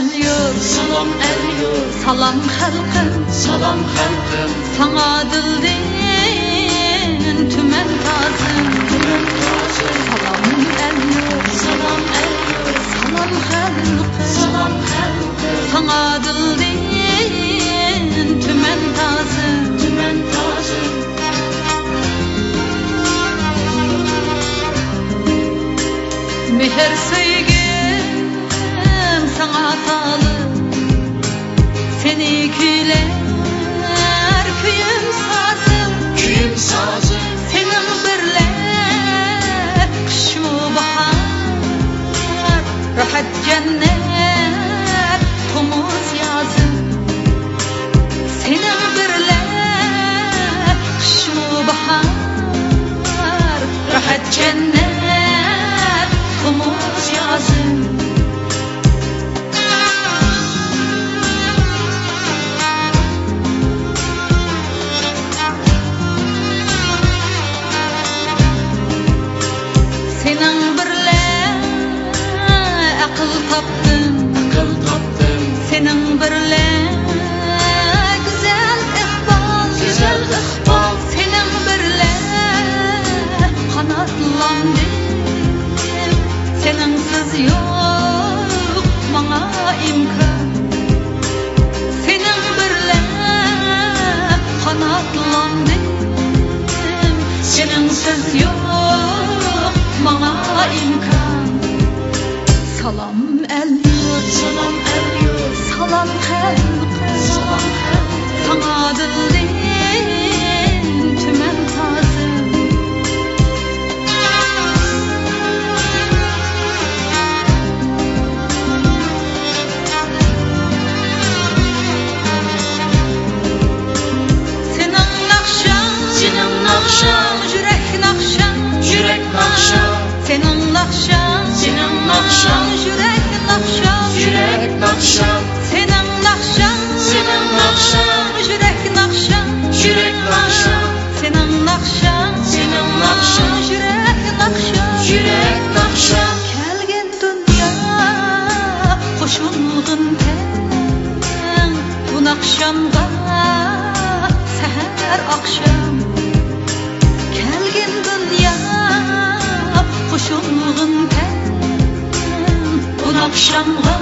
el yurt, salam el yurt, salam halkım, salam halkım, sana dilden tümen tazım, tümen tazım, salam el yurt, salam el yurt, salam halkım, salam halkım, sana dilden tümen tazım, tümen tazım. Meher sevgim sana atalı, seni güler köyüm sazım, Köyüm sazım, senin birle kışmı bahar, rahat cennet tomuz yazım, senin birle kışmı bahar, rahat cennet tomuz yazım. Senin birle akıl taptım, akıl taptım, senin birle güzel ihbal, güzel ihbal, senin birle kanatlandım, seninsiz yok bana imkan, senin birle kanatlandım, seninsiz yok bana imkan. Salam el yurt, salam el yurt, salam halkım, salam halkım, sana dilden tümen tazım. Senin nakşan, senin nakşan, yürek nakşan, yürek nakşan, senin nakşan, senin nakşan, yürek nakşan, yürek nakşan, senin nakşan, senin nakşan, yürek nakşan, yürek nakşan, senin nakşan, senin nakşan, yürek nakşan, yürek nakşan. kelgen dünya koşulgun ten, bu nakşamda seher akşam, kelgen dünya koşulgun ten, bu nakşamda